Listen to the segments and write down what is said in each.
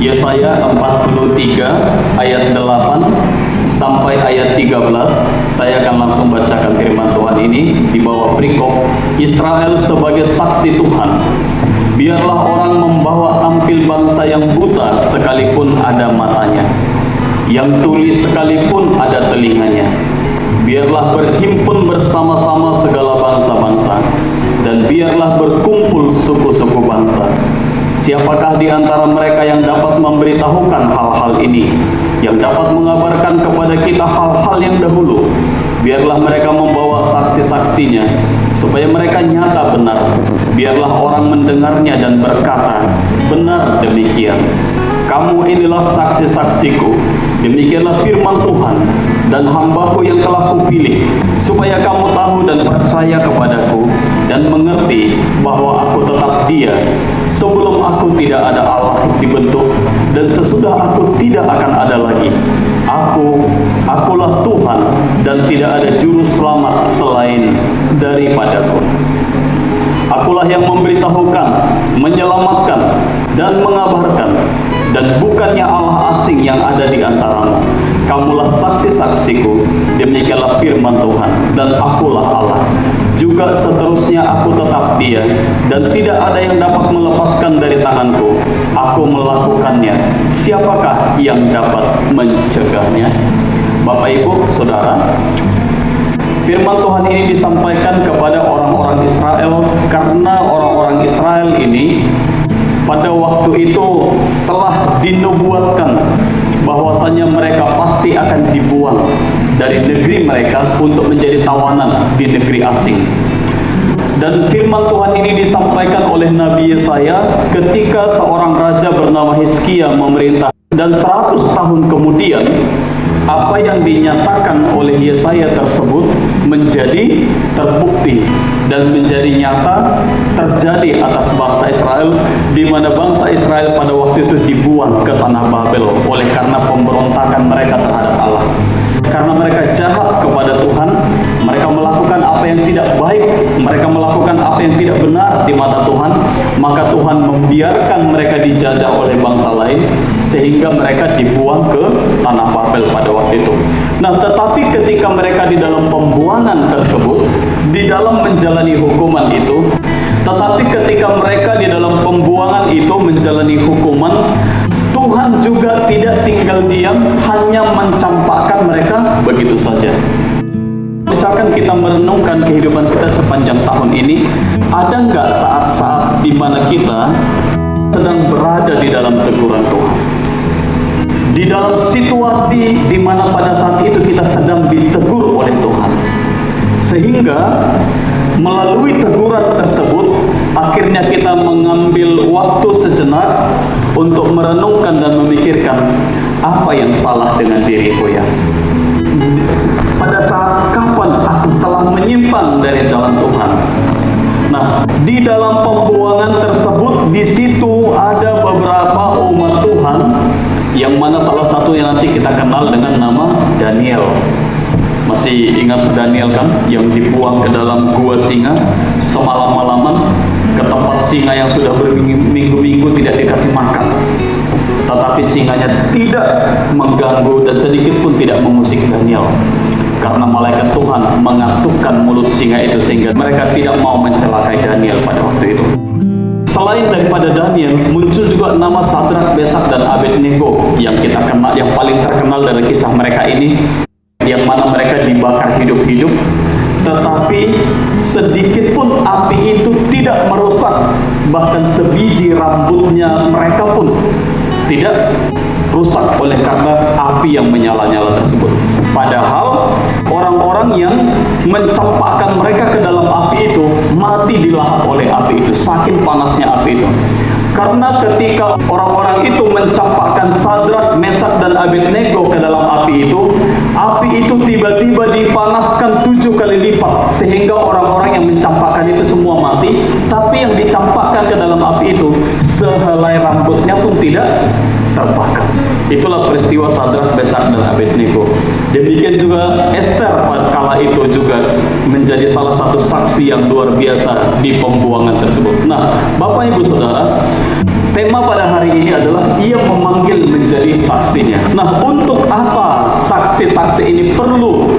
Yesaya 43 ayat 8 sampai ayat 13. Saya akan langsung bacakan firman Tuhan ini di bawah perikop Israel sebagai saksi Tuhan. Biarlah orang membawa tampil bangsa yang buta sekalipun ada matanya, yang tuli sekalipun ada telinganya. Biarlah berhimpun bersama-sama segala bangsa-bangsa, dan biarlah berkumpul suku-suku bangsa. Siapakah di antara mereka yang dapat memberitahukan hal-hal ini, yang dapat mengabarkan kepada kita hal-hal yang dahulu? Biarlah mereka membawa saksi-saksinya, supaya mereka nyata benar. Biarlah orang mendengarnya dan berkata, benar demikian. Kamu inilah saksi-saksiku, demikianlah firman Tuhan, dan hambaku yang telah kupilih, supaya kamu tahu dan percaya kepadaku, dan mengerti bahwa aku tetap Dia. Sebelum aku tidak ada Allah dibentuk, dan sesudah aku tidak akan ada lagi. Akulah Tuhan, dan tidak ada juru selamat selain daripadaku. Akulah yang memberitahukan, menyelamatkan, dan mengabarkan, dan bukannya Allah asing yang ada di antaramu. Kamulah saksi-saksiku, demikianlah firman Tuhan, dan akulah Allah. Juga seterusnya aku tetap Dia, dan tidak ada yang dapat melepaskan dari tanganku. Aku melakukannya, siapakah yang dapat mencegahnya? Bapak, Ibu, Saudara, firman Tuhan ini disampaikan kepada orang-orang Israel, karena orang-orang Israel ini pada waktu itu telah dinubuatkan bahwasanya mereka pasti akan dibuang dari negeri mereka untuk menjadi tawanan di negeri asing. Dan firman Tuhan ini disampaikan oleh Nabi Yesaya ketika seorang raja bernama Hizkia memerintah. Dan 100 tahun kemudian, apa yang dinyatakan oleh Yesaya tersebut menjadi terbukti dan menjadi nyata terjadi atas bangsa Israel, di mana bangsa Israel pada waktu itu dibuang ke tanah Babel oleh karena pemberontakan mereka terhadap Allah. Karena mereka jahat kepada Tuhan, mereka melakukan apa yang tidak baik, mereka melakukan apa yang tidak benar di mata Tuhan, maka Tuhan membiarkan mereka dijajah oleh bangsa lain, sehingga mereka dibuang ke tanah Babel pada waktu itu. Nah, tetapi ketika mereka di dalam pembuangan tersebut, di dalam menjalani hukuman itu, tetapi ketika mereka di dalam pembuangan itu menjalani hukuman, Tuhan juga tidak tinggal diam, hanya mencampakkan mereka begitu saja. Misalkan kita merenungkan kehidupan kita sepanjang tahun ini, ada nggak saat-saat di mana kita sedang berada di dalam teguran Tuhan? Di dalam situasi di mana pada saat itu kita sedang ditegur oleh Tuhan, sehingga melalui teguran tersebut akhirnya kita mengambil waktu sejenak untuk merenungkan dan memikirkan apa yang salah dengan diriku ya. Pada saat kapan aku telah menyimpang dari jalan Tuhan? Nah, di dalam pembuangan tersebut, di situ ada beberapa umat Tuhan, yang mana salah satu yang nanti kita kenal dengan nama Daniel. Masih ingat Daniel kan, yang dibuang ke dalam gua singa semalam-malaman, ke tempat singa yang sudah berminggu-minggu tidak dikasih makan, tetapi singanya tidak mengganggu dan sedikit pun tidak mengusik Daniel, karena malaikat Tuhan mengatukkan mulut singa itu sehingga mereka tidak mau mencelakai Daniel pada waktu itu. Selain daripada Daniel, muncul juga nama Sadrak, Mesak, dan Abednego yang kita kenal, yang paling terkenal dari kisah mereka ini, yang mana mereka dibakar hidup-hidup, tetapi sedikit pun api itu tidak merusak, bahkan sebiji rambutnya mereka pun tidak rusak oleh karena api yang menyala-nyala tersebut. Padahal orang-orang yang mencampakkan mereka ke dalam api itu mati dilahap oleh api itu, saking panasnya api itu. Karena ketika orang-orang itu mencampakkan Sadrak, Mesak, dan Abednego ke dalam api itu tiba-tiba dipanaskan 7 kali lipat, sehingga orang-orang yang mencampakkan itu semua mati. Tapi yang dicampakkan ke dalam api itu, sehelai rambutnya pun tidak terbakar. Itulah peristiwa Sadrak, Mesak, dan Abednego. Demikian juga Esther pada kala itu juga menjadi salah satu saksi yang luar biasa di pembuangan tersebut. Nah, Bapak Ibu Saudara, tema pada hari ini adalah ia memanggil menjadi saksinya. Nah, untuk apa saksi-saksi ini perlu?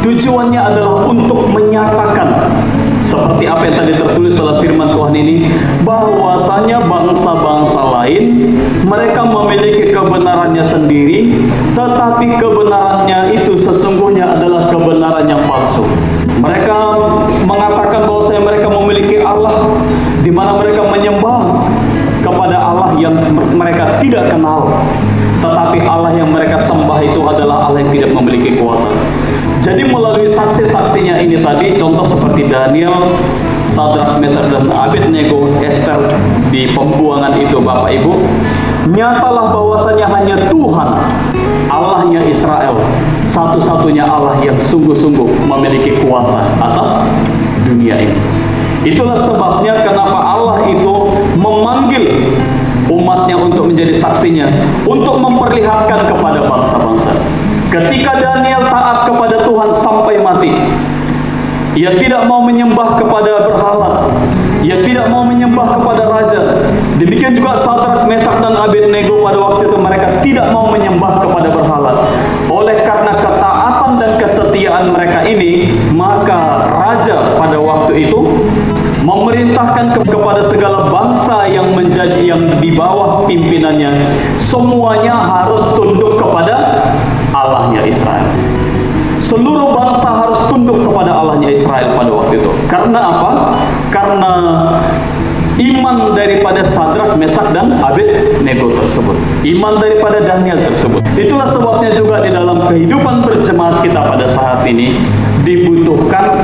Tujuannya adalah untuk menyatakan seperti apa yang tadi tertulis dalam firman Tuhan ini, bahwasanya bangsa-bangsa lain mereka memiliki kebenarannya sendiri, tetapi kebenarannya itu sesungguhnya adalah kebenaran yang palsu. Mereka mengatakan bahwasanya mereka memiliki Allah, di mana mereka menyembah kepada Allah yang mereka tidak kenal, tetapi Allah yang mereka sembah itu adalah Allah yang tidak memiliki kuasa. Jadi melalui saksi-saksinya ini tadi, contoh seperti Daniel, Sadrak, Mesak, dan Abednego, Esther di pembuangan itu, Bapak Ibu, nyatalah bahwasanya hanya Tuhan, Allahnya Israel, satu-satunya Allah yang sungguh-sungguh memiliki kuasa atas dunia ini. Itulah sebabnya kenapa Allah itu memanggil umatnya untuk menjadi saksinya, untuk memperlihatkan kepada bangsa-bangsa. Ketika Daniel taat kepada Tuhan sampai mati, ia tidak mau menyembah kepada berhala, ia tidak mau menyembah kepada raja. Demikian juga Sadrak, Mesak, dan Abednego pada waktu itu mereka tidak mau menyembah kepada berhala. Oleh karena ketaatan dan kesetiaan mereka ini, maka raja pada waktu itu memerintahkan kepada segala bangsa yang di bawah pimpinannya, semuanya harus tunduk kepada Allahnya Israel. Seluruh bangsa harus tunduk kepada Allahnya Israel pada waktu itu. Karena apa? Karena iman daripada Sadrak, Mesak, dan Abednego tersebut, iman daripada Daniel tersebut. Itulah sebabnya juga di dalam kehidupan berjemaat kita pada saat ini dibutuhkan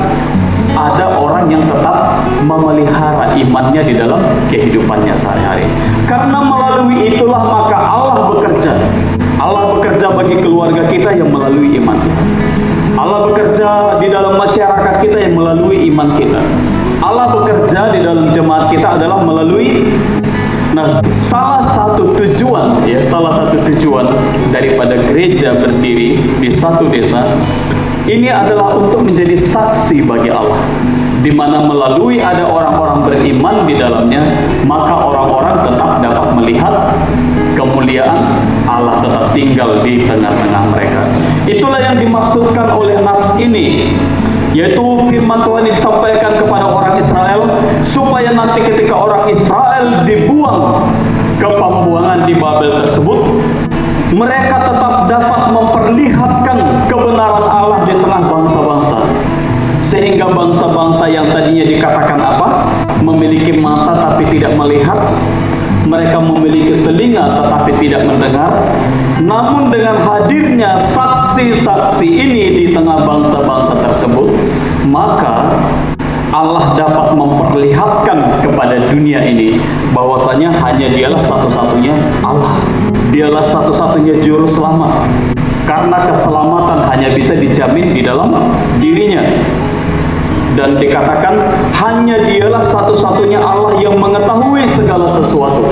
ada orang yang tetap memelihara imannya di dalam kehidupannya sehari-hari. Karena melalui itulah maka Allah bekerja. Allah bekerja bagi keluarga kita yang melalui iman. Allah bekerja di dalam masyarakat kita yang melalui iman kita. Allah bekerja di dalam jemaat kita adalah melalui. Nah, salah satu tujuan daripada gereja berdiri di satu desa ini adalah untuk menjadi saksi bagi Allah, di mana melalui ada orang-orang beriman di dalamnya, maka orang-orang tetap dapat melihat kemuliaan Allah tetap tinggal di tengah-tengah mereka. Itulah yang dimaksudkan oleh nas ini, yaitu firman Tuhan disampaikan kepada orang Israel, supaya nanti ketika orang Israel dibuang ke pembuangan di Babel tersebut, mereka tetap dapat memperlihatkan kebenaran Allah di tengah bangsa-bangsa. Sehingga bangsa-bangsa yang tadinya dikatakan apa? Memiliki mata tapi tidak melihat, mereka memiliki telinga tetapi tidak mendengar. Namun dengan hadirnya saksi-saksi ini di tengah bangsa-bangsa tersebut, maka Allah dapat memperlihatkan kepada dunia ini bahwasanya hanya Dialah satu-satunya Allah. Dialah satu-satunya juru selamat. Karena keselamatan hanya bisa dijamin di dalam dirinya. Dan dikatakan hanya Dialah satu-satunya Allah yang mengetahui segala sesuatu.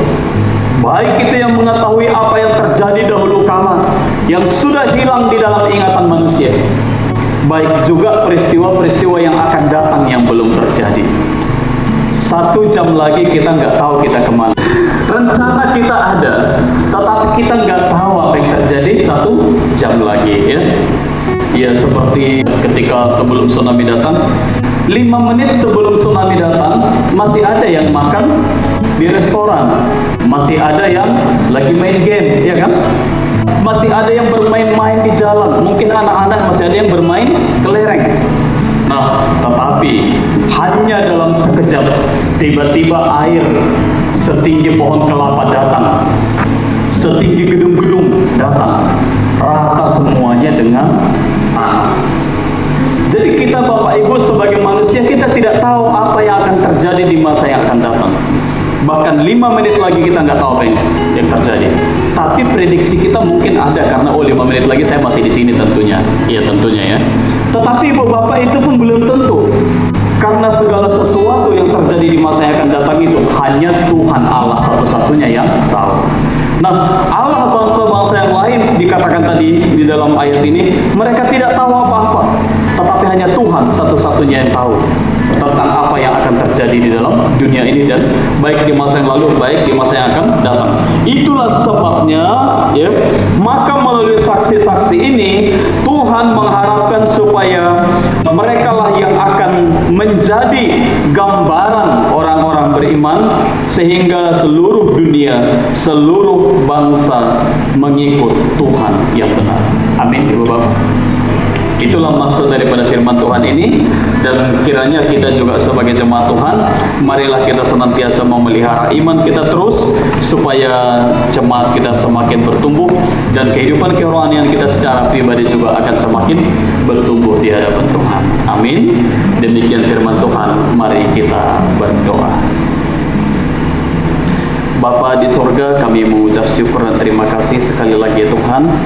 Baik itu yang mengetahui apa yang terjadi dahulu kala, yang sudah hilang di dalam ingatan manusia, baik juga peristiwa-peristiwa yang akan datang yang belum terjadi. 1 jam lagi kita nggak tahu kita kemana. Rencana kita ada, tetapi kita nggak tahu apa yang terjadi 1 jam lagi, ya. Ya seperti ketika sebelum tsunami datang, 5 menit sebelum tsunami datang, masih ada yang makan di restoran, masih ada yang lagi main game, ya kan? Masih ada yang bermain-main di jalan, mungkin anak-anak masih ada yang bermain kelereng. Nah, tetapi hanya dalam sekejap, tiba-tiba air setinggi pohon kelapa datang, setinggi gedung-gedung datang, rata semuanya dengan tanah. Jadi kita Bapak Ibu sebagai manusia, kita tidak tahu apa yang akan terjadi di masa yang akan datang. Bahkan 5 menit lagi kita nggak tahu apa yang terjadi. Tapi prediksi kita mungkin ada, karena 5 menit lagi saya masih di sini tentunya. Iya tentunya ya. Tetapi Ibu Bapak itu pun belum tentu. Karena segala sesuatu yang terjadi di masa yang akan datang itu hanya Tuhan Allah satu-satunya yang tahu. Nah, Allah bangsa-bangsa yang lain dikatakan tadi di dalam ayat ini, mereka tidak tahu apa-apa. Tetapi hanya Tuhan satu-satunya yang tahu tentang apa apa yang akan terjadi di dalam dunia ini, dan baik di masa yang lalu, baik di masa yang akan datang. Itulah sebabnya, ya, maka melalui saksi-saksi ini Tuhan mengharapkan supaya mereka lah yang akan menjadi gambaran orang-orang beriman, sehingga seluruh dunia, seluruh bangsa mengikut Tuhan yang benar. Amin, Ibu Bapak. Itulah maksud daripada firman Tuhan ini, dan kiranya kita juga sebagai jemaat Tuhan, marilah kita senantiasa memelihara iman kita terus, supaya jemaat kita semakin bertumbuh, dan kehidupan kerohanian kita secara pribadi juga akan semakin bertumbuh di hadapan Tuhan. Amin. Demikian firman Tuhan, mari kita berdoa. Bapa di sorga, kami mengucap syukur dan terima kasih sekali lagi, Tuhan,